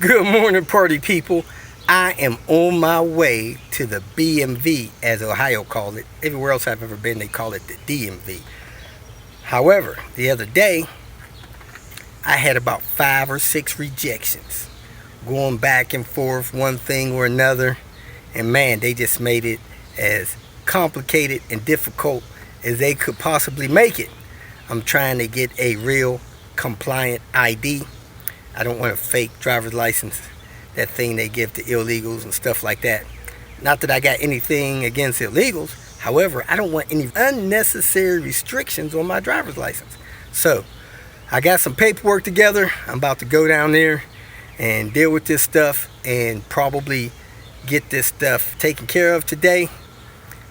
Good morning, party people. I am on my way to the BMV, as Ohio call it. Everywhere else I've ever been, they call it the DMV. However, the other day, I had about 5 or 6 rejections, going back and forth, one thing or another. And man, they just made it as complicated and difficult as they could possibly make it. I'm trying to get a real compliant ID. I don't want a fake driver's license, that thing they give to illegals and stuff like that. Not that I got anything against illegals. However, I don't want any unnecessary restrictions on my driver's license. So, I got some paperwork together. I'm about to go down there and deal with this stuff and probably get this stuff taken care of today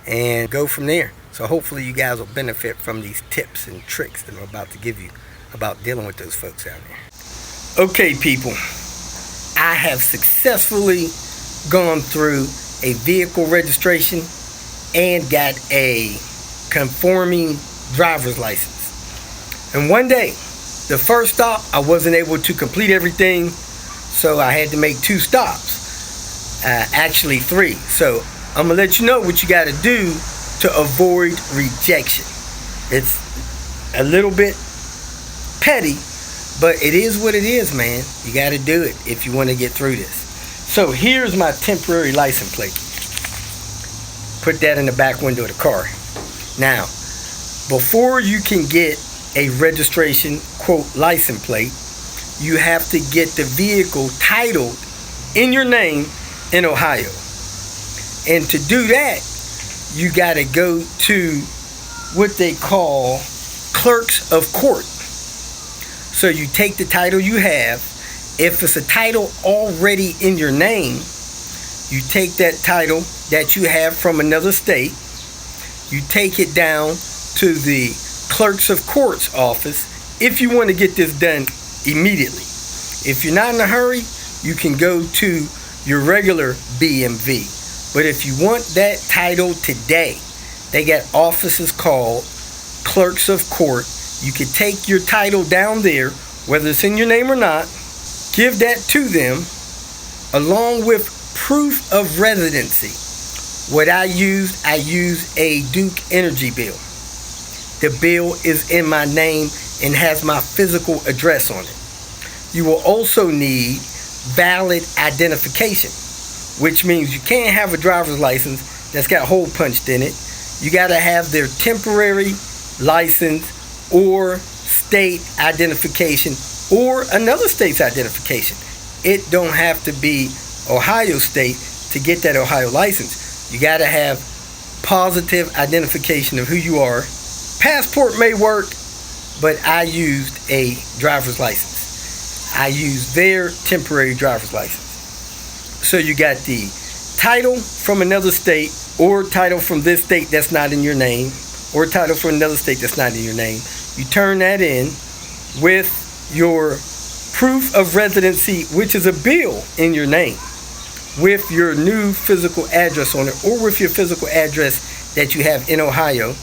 and go from there. So hopefully you guys will benefit from these tips and tricks that I'm about to give you about dealing with those folks out there. Okay, people, I have successfully gone through a vehicle registration and got a conforming driver's license. And one day, the first stop, I wasn't able to complete everything, so I had to make 2 stops. Actually 3. So I'm gonna let you know what you gotta do to avoid rejection. It's a little bit petty, but it is what it is, man. You got to do it if you want to get through this. So here's my temporary license plate. Put that in the back window of the car. Now, before you can get a registration, quote, license plate, you have to get the vehicle titled in your name in Ohio. And to do that, you got to go to what they call clerks of court. So you take the title you have. If it's a title already in your name, you take that title that you have from another state, you take it down to the clerks of court's office if you want to get this done immediately. If you're not in a hurry, you can go to your regular BMV. But if you want that title today, they got offices called clerks of court. You could take your title down there, whether it's in your name or not, give that to them, along with proof of residency. What I used a Duke Energy bill. The bill is in my name and has my physical address on it. You will also need valid identification, which means you can't have a driver's license that's got hole punched in it. You got to have their temporary license or state identification or another state's identification. It don't have to be Ohio State to get that Ohio license. You got to have positive identification of who you are. Passport may work, but I used a driver's license. I used their temporary driver's license. So you got the title from another state, or title from this state that's not in your name, or title from another state that's not in your name. You turn that in with your proof of residency, which is a bill in your name, with your new physical address on it, or with your physical address that you have in Ohio.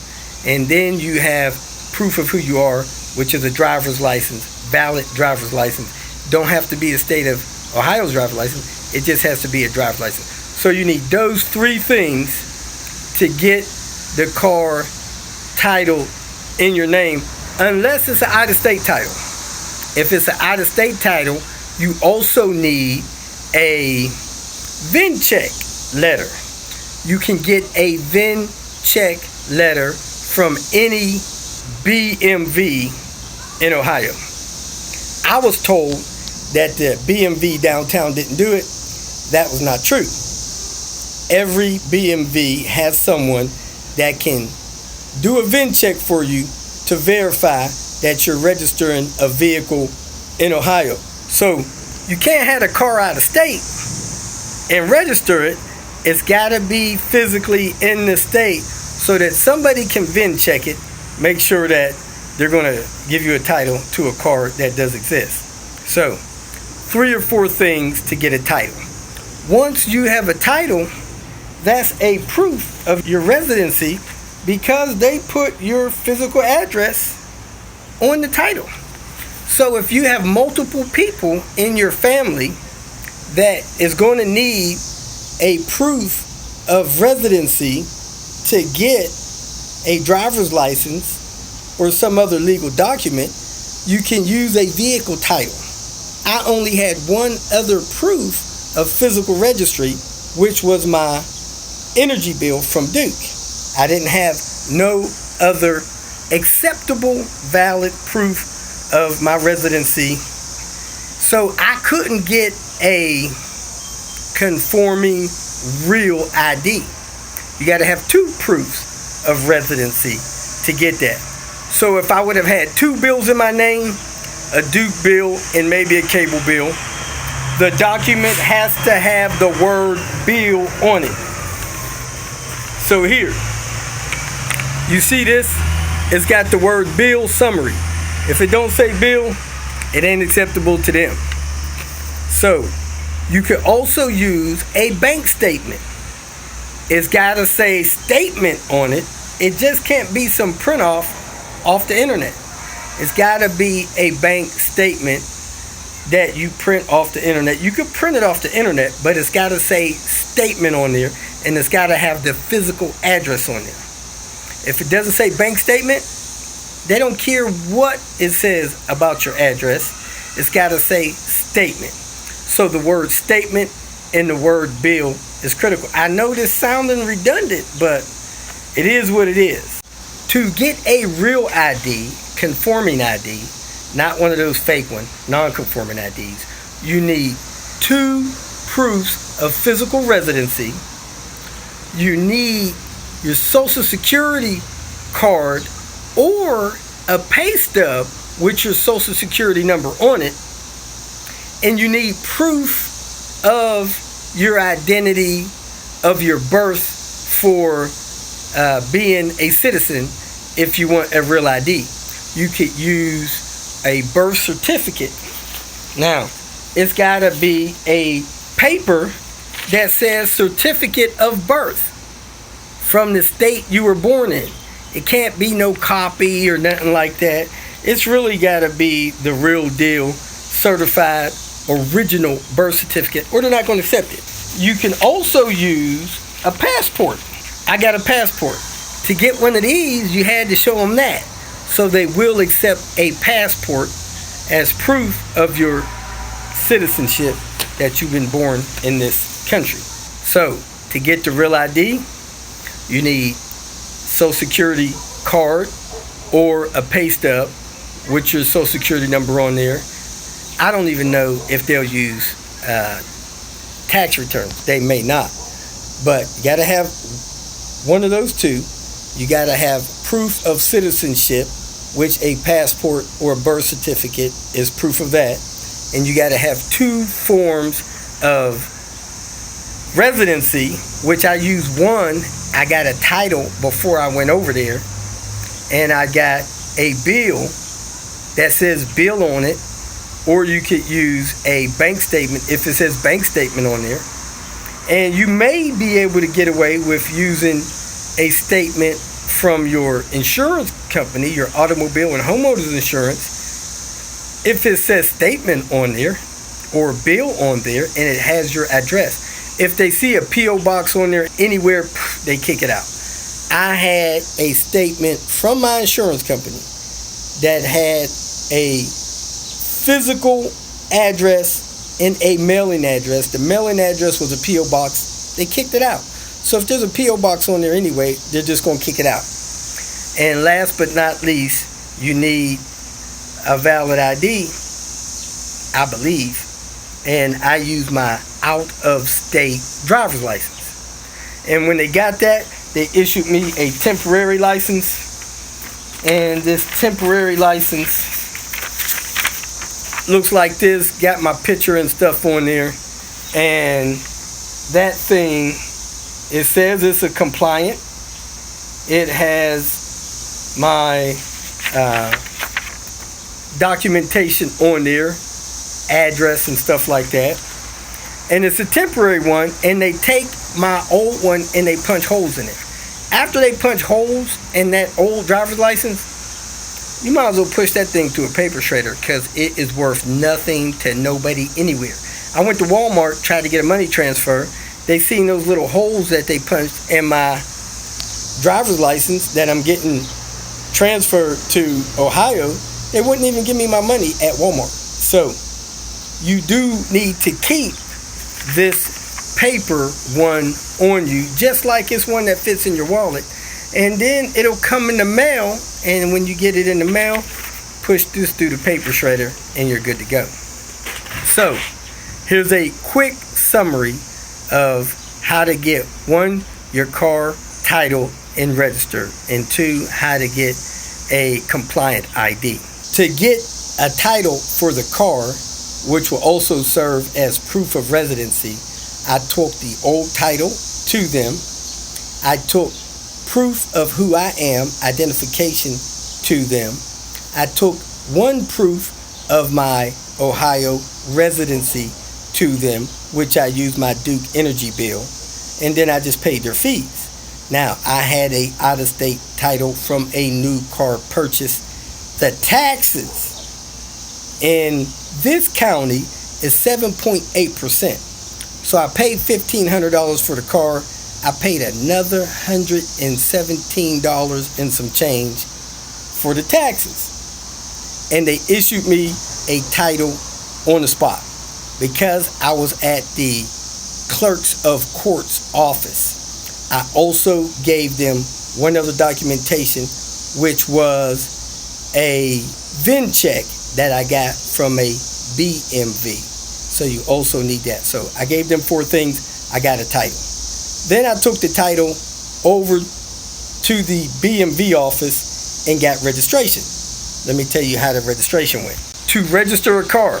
And then you have proof of who you are, which is a driver's license, valid driver's license. Don't have to be a state of Ohio's driver's license. It just has to be a driver's license. So you need those 3 things to get the car title in your name, unless it's an out-of-state title. If it's an out-of-state title, you also need a VIN check letter. You can get a VIN check letter from any BMV in Ohio. I was told that the BMV downtown didn't do it. That was not true. Every BMV has someone that can do a VIN check for you to verify that you're registering a vehicle in Ohio. So you can't have a car out of state and register it. It's got to be physically in the state so that somebody can VIN check it, make sure that they're going to give you a title to a car that does exist. So 3 or 4 things to get a title. Once you have a title, that's a proof of your residency because they put your physical address on the title. So if you have multiple people in your family that is going to need a proof of residency to get a driver's license or some other legal document, you can use a vehicle title. I only had one other proof of physical registry, which was my energy bill from Duke. I didn't have no other acceptable, valid proof of my residency. So I couldn't get a conforming real ID. You got to have two proofs of residency to get that. So if I would have had two bills in my name, a Duke bill and maybe a cable bill, the document has to have the word bill on it. So here, you see this? It's got the word bill summary. If it don't say bill, it ain't acceptable to them. So you could also use a bank statement. It's got to say statement on it. It just can't be some print off the internet. It's got to be a bank statement that you print off the internet. You could print it off the internet, but it's got to say statement on there, and it's got to have the physical address on there. If it doesn't say bank statement, they don't care what it says about your address. It's got to say statement. So the word statement and the word bill is critical. I know this sounding redundant, but it is what it is. To get a real ID, conforming ID, not one of those fake ones, non-conforming IDs, you need two proofs of physical residency. You need your social security card or a pay stub with your social security number on it. And you need proof of your identity of your birth for being a citizen if you want a real ID. You could use a birth certificate. Now, it's got to be a paper that says certificate of birth from the state you were born in. It can't be no copy or nothing like that. It's really got to be the real deal, certified, original birth certificate, or they're not going to accept it. You can also use a passport. I got a passport. To get one of these, you had to show them that. So they will accept a passport as proof of your citizenship that you've been born in this country. So to get the real ID, you need social security card or a pay stub with your social security number on there. I don't even know if they'll use tax returns. They may not. But you got to have one of those two. You got to have proof of citizenship, which a passport or a birth certificate is proof of that. And you got to have two forms of residency, which I used one. I got a title before I went over there. And I got a bill that says bill on it. Or you could use a bank statement if it says bank statement on there. And you may be able to get away with using a statement from your insurance company, your automobile and homeowners insurance, if it says statement on there or bill on there and it has your address. If they see a P.O. box on there anywhere, they kick it out. I had a statement from my insurance company that had a physical address and a mailing address. The mailing address was a P.O. box. They kicked it out. So if there's a P.O. box on there anyway, they're just going to kick it out. And last but not least, you need a valid ID, I believe. And I use my out-of-state driver's license. And when they got that, they issued me a temporary license. And this temporary license looks like this, got my picture and stuff on there. And that thing, it says it's a compliant. It has my documentation on there, address and stuff like that. And it's a temporary one, and they take my old one and they punch holes in it. After they punch holes in that old driver's license, you might as well push that thing to a paper shredder because it is worth nothing to nobody anywhere. I went to Walmart, tried to get a money transfer. They seen those little holes that they punched in my driver's license that I'm getting transferred to Ohio. They wouldn't even give me my money at Walmart. So you do need to keep this paper one on you, just like it's one that fits in your wallet. And then it'll come in the mail, and when you get it in the mail, push this through the paper shredder and you're good to go. So here's a quick summary of how to get, one, your car title and registered, and two, how to get a compliant ID. To get a title for the car, which will also serve as proof of residency, I took the old title to them. I took proof of who I am, identification, to them. I took one proof of my Ohio residency to them, which I used my Duke Energy bill, and then I just paid their fees. Now, I had a out-of-state title from a new car purchase. The taxes in this county is 7.8%. So I paid $1,500 for the car. I paid another $117 and some change for the taxes. And they issued me a title on the spot because I was at the clerk's of court's office. I also gave them one other documentation, which was a VIN check that I got from a BMV. So you also need that. So I gave them 4 things. I got a title. Then I took the title over to the BMV office and got registration. Let me tell you how the registration went. To register a car,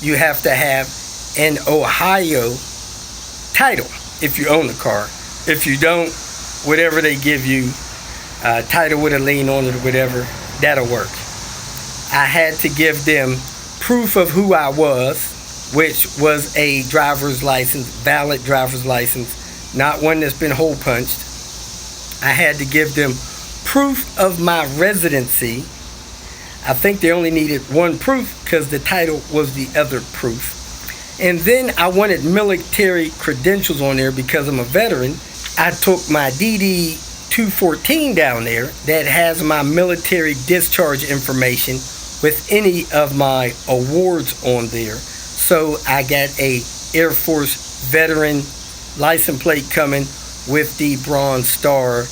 you have to have an Ohio title if you own the car. If you don't, whatever they give you, title with a lien on it or whatever, that'll work. I had to give them proof of who I was, which was a driver's license, valid driver's license, not one that's been hole punched. I had to give them proof of my residency. I think they only needed one proof because the title was the other proof. And then I wanted military credentials on there because I'm a veteran. I took my DD 214 down there that has my military discharge information with any of my awards on there. So I got a Air Force veteran license plate coming with the Bronze Star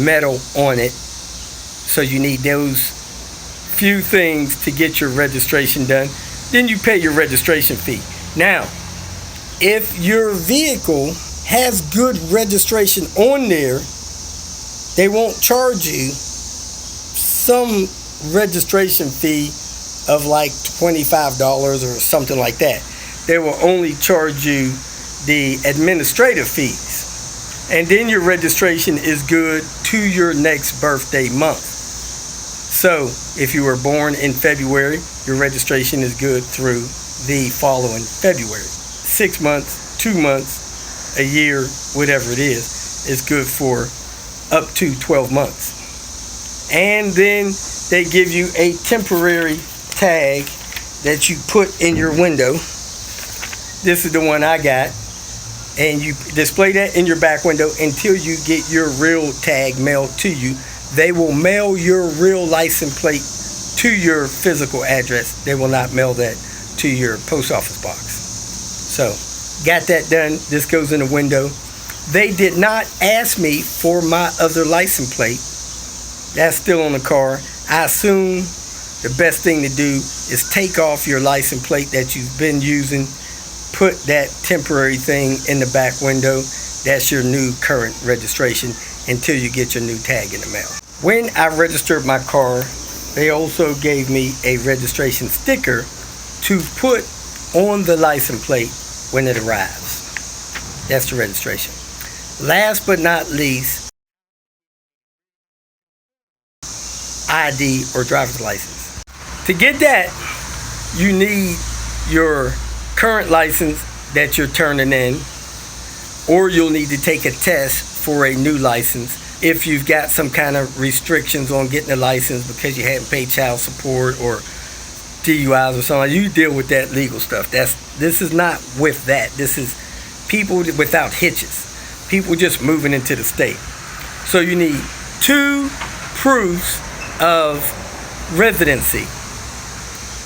medal on it. So you need those few things to get your registration done. Then you pay your registration fee. Now, if your vehicle has good registration on there, they won't charge you some registration fee of like $25 or something like that. They will only charge you the administrative fees. And then your registration is good to your next birthday month. So if you were born in February, your registration is good through the following February. 6 months, 2 months, a year, whatever it is good for up to 12 months. And then they give you a temporary tag that you put in your window. This is the one I got. And you display that in your back window until you get your real tag mailed to you. They will mail your real license plate to your physical address. They will not mail that to your post office box. So, got that done. This goes in the window. They did not ask me for my other license plate. That's still on the car. I assume the best thing to do is take off your license plate that you've been using, put that temporary thing in the back window. That's your new current registration until you get your new tag in the mail. When I registered my car, they also gave me a registration sticker to put on the license plate when it arrives. That's the registration. Last but not least, ID or driver's license. To get that, you need your current license that you're turning in, or you'll need to take a test for a new license if you've got some kind of restrictions on getting a license because you haven't paid child support or DUIs or something. You deal with that legal stuff. That's This is not with that. This is people without hitches. People just moving into the state. So you need 2 proofs of residency.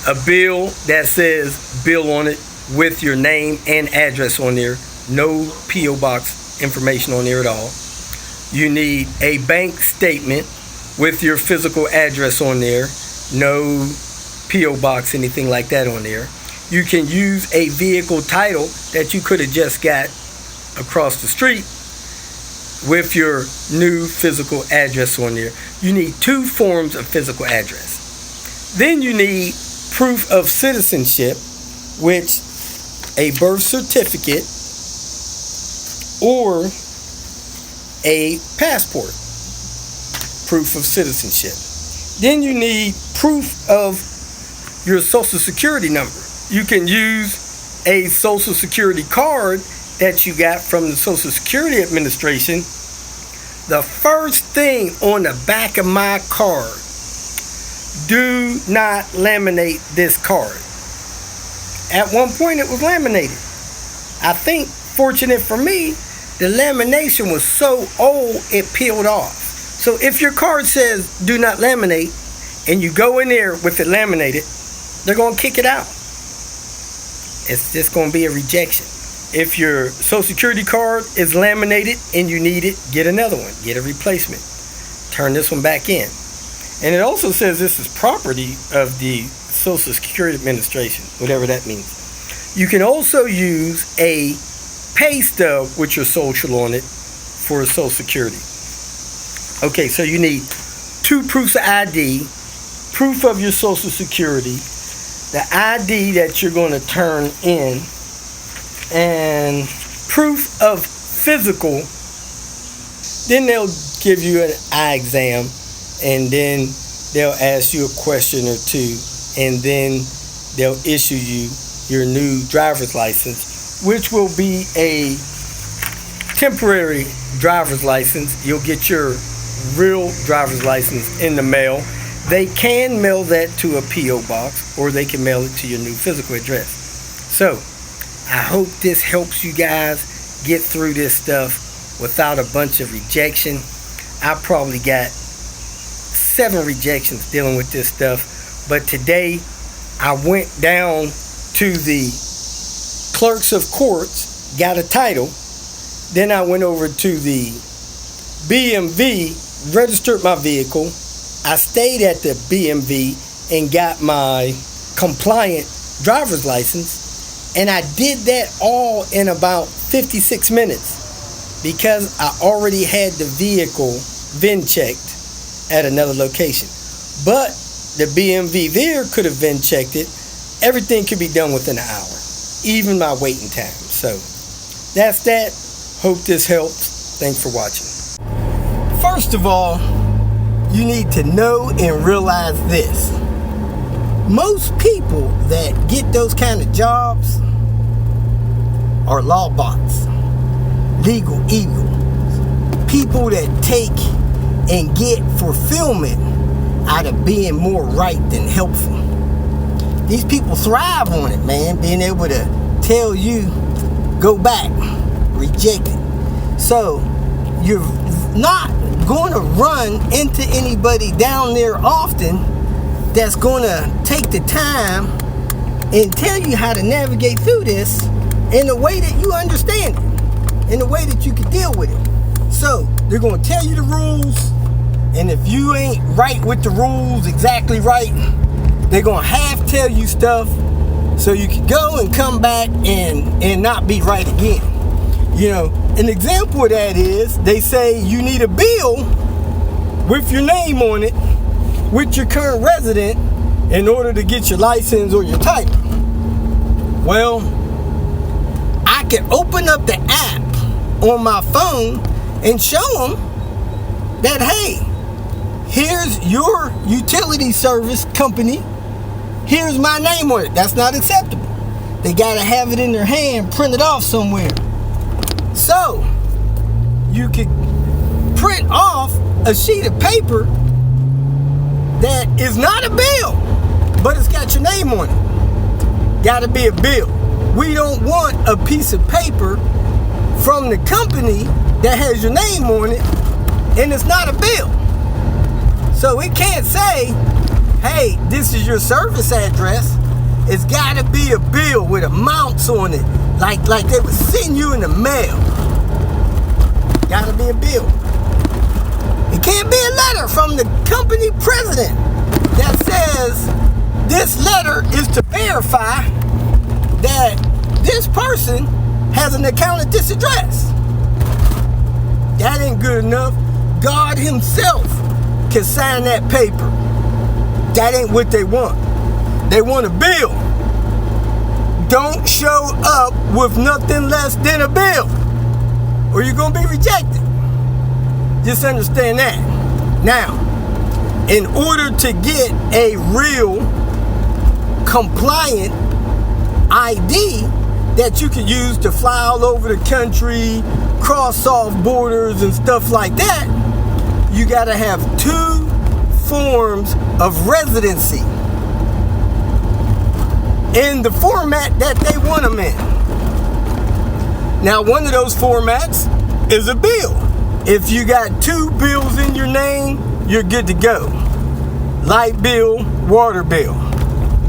A bill that says bill on it with your name and address on there. No P.O. box information on there at all. You need a bank statement with your physical address on there. No P.O. box, anything like that on there. You can use a vehicle title that you could have just got across the street with your new physical address on there. You need 2 forms of physical address. Then you need proof of citizenship, which a birth certificate or a passport, proof of citizenship. Then you need proof of your social security number. You can use a social security card that you got from the Social Security Administration. The first thing on the back of my card, do not laminate this card. At one point it was laminated. I think, fortunate for me, the lamination was so old it peeled off. So if your card says do not laminate and you go in there with it laminated, they're going to kick it out. It's just going to be a rejection. If your Social Security card is laminated and you need it, get another one. Get a replacement. Turn this one back in. And it also says this is property of the Social Security Administration, whatever that means. You can also use a pay stub with your social on it for Social Security. Okay, so you need 2 proofs of ID, proof of your Social Security, the ID that you're going to turn in, and proof of physical. Then they'll give you an eye exam, and then they'll ask you a question or 2, and then they'll issue you your new driver's license, which will be a temporary driver's license. You'll get your real driver's license in the mail. They can mail that to a P.O. box, or they can mail it to your new physical address. So I hope this helps you guys get through this stuff without a bunch of rejection. I probably got 7 rejections dealing with this stuff, but today I went down to the clerks of courts, got a title, then I went over to the BMV, registered my vehicle. I stayed at the BMV and got my compliant driver's license, and I did that all in about 56 minutes because I already had the vehicle VIN checked at another location. But the BMV there could have VIN checked it. Everything could be done within an hour, even my waiting time. So that's that. Hope this helps. Thanks for watching. First of all, you need to know and realize this. Most people that get those kind of jobs are law bots, legal eagles, people that take and get fulfillment out of being more right than helpful. These people thrive on it, man, being able to tell you, go back, reject it. So you're not going to run into anybody down there often that's going to take the time and tell you how to navigate through this in a way that you understand it, in a way that you can deal with it. So they're going to tell you the rules, and if you ain't right with the rules exactly right, they're going to half tell you stuff so you can go and come back and not be right again. You know, an example of that is they say you need a bill with your name on it with your current resident in order to get your license or your title. Well, I can open up the app on my phone and show them that, hey, here's your utility service company. Here's my name on it. That's not acceptable. They got to have it in their hand, printed off somewhere. So you could print off a sheet of paper that is not a bill, but it's got your name on it. Got to be a bill. we don't want a piece of paper from the company that has your name on it and it's not a bill. So it can't say, hey, this is your service address. It's got to be a bill with amounts on it, like they would send you in the mail. Got to be a bill. It can't be a letter from the company president that says this letter is to verify that this person has an account at this address. That ain't good enough. God himself can sign that paper. That ain't what they want. They want a bill. Don't show up with nothing less than a bill, or you're going to be rejected. Just understand that. Now, in order to get a real compliant ID that you can use to fly all over the country, cross off borders and stuff like that, you got to have 2 forms of residency in the format that they want them in. Now, one of those formats is a bill. If you got 2 bills in your name, you're good to go. Light bill, water bill.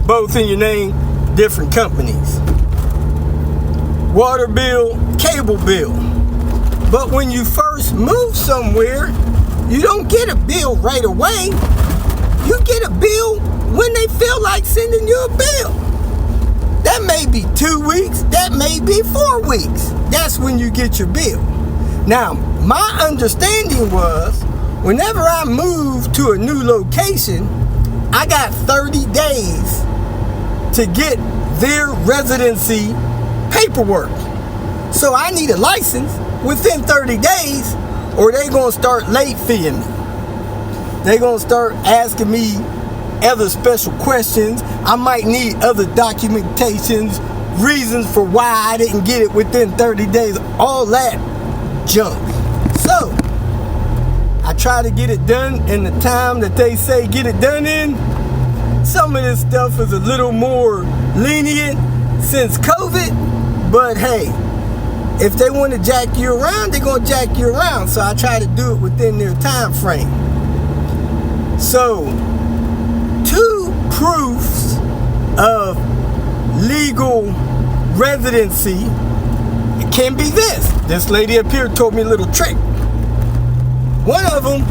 Both in your name, different companies. Water bill, cable bill. But when you first move somewhere, you don't get a bill right away. You get a bill when they feel like sending you a bill. That may be 2 weeks, that may be 4 weeks. That's when you get your bill. Now, my understanding was, whenever I moved to a new location, I got 30 days to get their residency paperwork. So I need a license within 30 days, or they're going to start late feeing me. They're going to start asking me other special questions. I might need other documentations, reasons for why I didn't get it within 30 days, all that junk. So I try to get it done in the time that they say get it done in. Some of this stuff is a little more lenient since COVID, but hey, if they want to jack you around, they're going to jack you around. So I try to do it within their time frame. So 2 proofs of legal residency, it can be this. This lady up here told me a little trick. One of them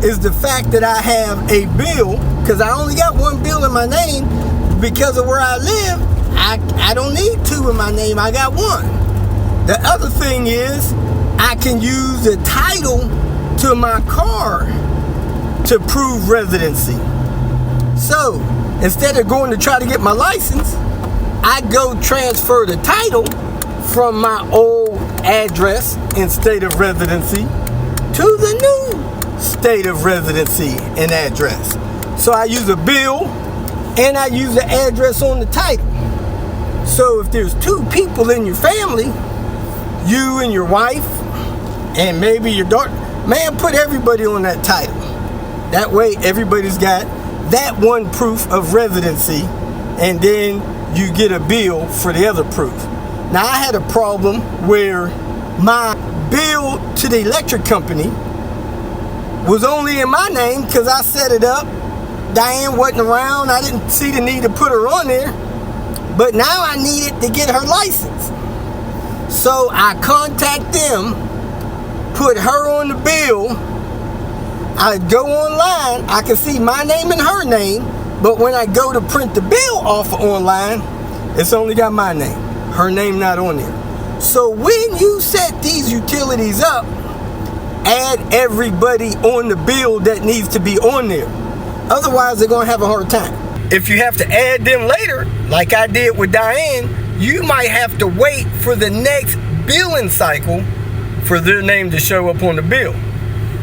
is the fact that I have a bill, because I only got 1 bill in my name because of where I live. I don't need 2 in my name, I got 1. The other thing is, I can use the title to my car to prove residency. So, instead of going to try to get my license, I go transfer the title from my old address and state of residency to the new state of residency and address. So I use a bill and I use the address on the title. So if there's 2 people in your family, you and your wife and maybe your daughter, man, put everybody on that title. That way everybody's got that 1 proof of residency, and then you get a bill for the other proof. Now, I had a problem where my bill to the electric company was only in my name because I set it up. Diane wasn't around. I didn't see the need to put her on there. But now I needed to get her license. So I contact them, put her on the bill. I go online, I can see my name and her name, but when I go to print the bill off of online, it's only got my name. Her name not on there. So when you set these utilities up, add everybody on the bill that needs to be on there. Otherwise, they're going to have a hard time. If you have to add them later, like I did with Diane, you might have to wait for the next billing cycle for their name to show up on the bill.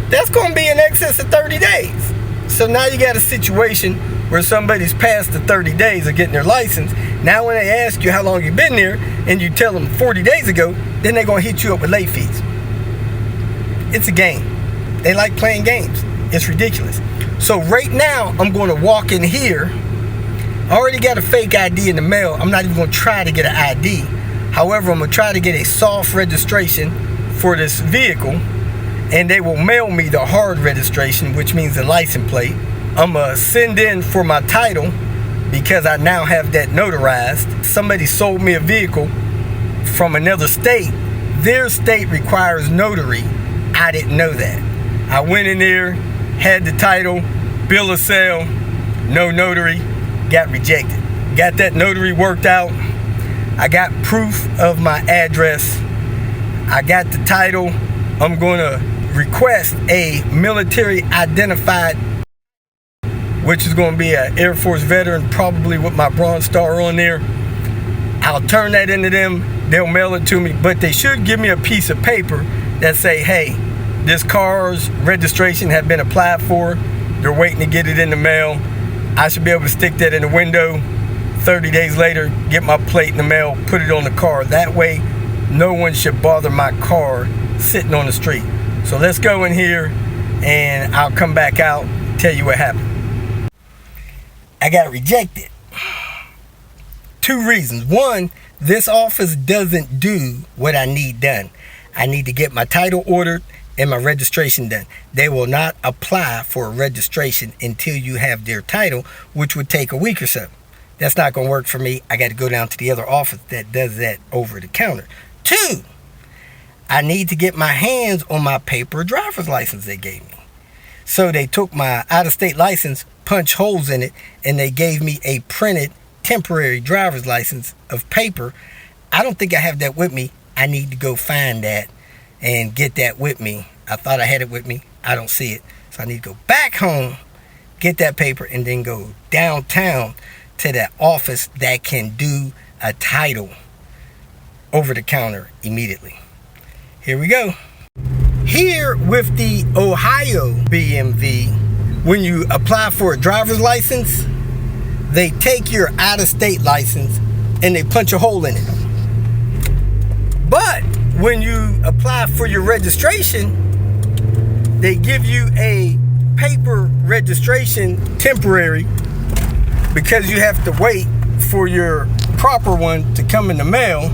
That's going to be in excess of 30 days. So now you got a situation where somebody's past the 30 days of getting their license. Now when they ask you how long you've been there and you tell them 40 days ago, then they're going to hit you up with late fees. It's a game. They like playing games. It's ridiculous. So right now, I'm going to walk in here I already got a fake ID in the mail. I'm not even going to try to get an ID. However, I'm going to try to get a soft registration for this vehicle, and they will mail me the hard registration, which means the license plate. I'm going to send in for my title because I now have that notarized. Somebody sold me a vehicle from another state. Their state requires notary. I didn't know that. I went in there, had the title, bill of sale, no notary, got rejected. Got that notary worked out. I got proof of my address. I got the title. I'm going to request a military identified, which is going to be an Air Force veteran, probably with my Bronze Star on there. I'll turn that into them. They'll mail it to me, but they should give me a piece of paper that say, hey, this car's registration had been applied for. They're waiting to get it in the mail. I should be able to stick that in the window. 30 days later, get my plate in the mail, put it on the car. That way, no one should bother my car sitting on the street. So let's go in here and I'll come back out, tell you what happened. I got rejected. 2 reasons. One, this office doesn't do what I need done. I need to get my title ordered and my registration done. They will not apply for a registration until you have their title, which would take a week or so. That's not going to work for me. I got to go down to the other office that does that over the counter. 2, I need to get my hands on my paper driver's license they gave me. So they took my out-of-state license, punched holes in it, and they gave me a printed temporary driver's license of paper. I don't think I have that with me. I need to go find that and get that with me. I thought I had it with me. I don't see it. So I need to go back home, get that paper, and then go downtown to that office that can do a title over the counter immediately. Here we go. Here with the Ohio BMV, when you apply for a driver's license, they take your out-of-state license and they punch a hole in it. But when you apply for your registration, they give you a paper registration temporary because you have to wait for your proper one to come in the mail.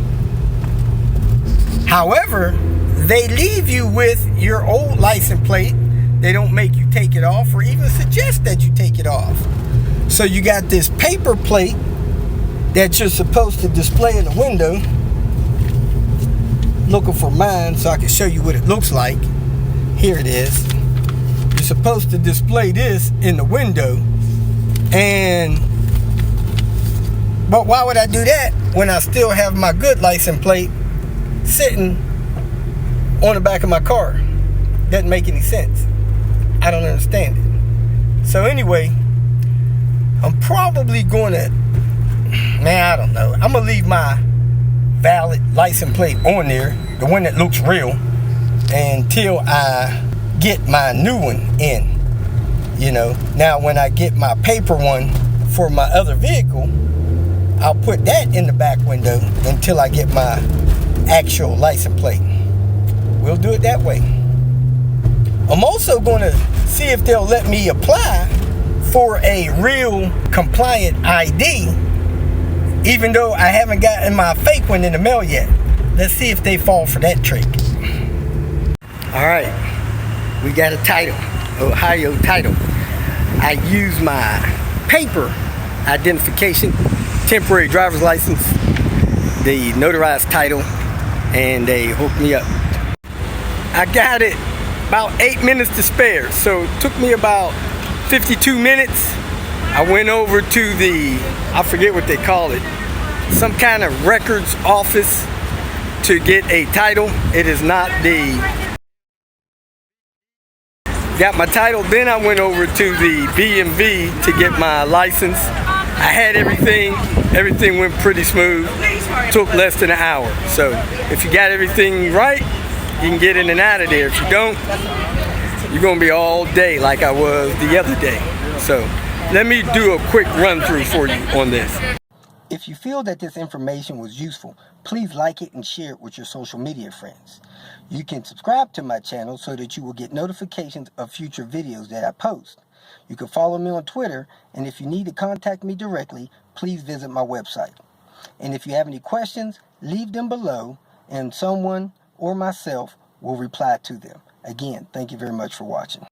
However, they leave you with your old license plate. They don't make you take it off or even suggest that you take it off. So you got this paper plate that you're supposed to display in the window. Looking for mine so I can show you what it looks like. Here it is. You're supposed to display this in the window. But why would I do that when I still have my good license plate sitting on the back of my car? Doesn't make any sense. I don't understand it. So anyway, I'm probably going to, I don't know. I'm going to leave my valid license plate on there, the one that looks real, until I get my new one in. Now when I get my paper one for my other vehicle, I'll put that in the back window until I get my actual license plate. We'll do it that way. I'm also going to see if they'll let me apply for a real compliant ID, even though I haven't gotten my fake one in the mail yet. Let's see if they fall for that trick. All right, we got a title, Ohio title. I use my paper identification, temporary driver's license, the notarized title, and they hooked me up. I got it about 8 minutes to spare, so it took me about 52 minutes. I went over to the, I forget what they call it, some kind of records office to get a title. It is not the, got my title, then I went over to the BMV to get my license. I had everything went pretty smooth, took less than an hour. So if you got everything right, you can get in and out of there. If you don't, you're gonna be all day like I was the other day. So let me do a quick run through for you on this. If you feel that this information was useful, please like it and share it with your social media friends. You can subscribe to my channel so that you will get notifications of future videos that I post. You can follow me on Twitter, and if you need to contact me directly, please visit my website. And if you have any questions, leave them below, and someone or myself will reply to them. Again, thank you very much for watching.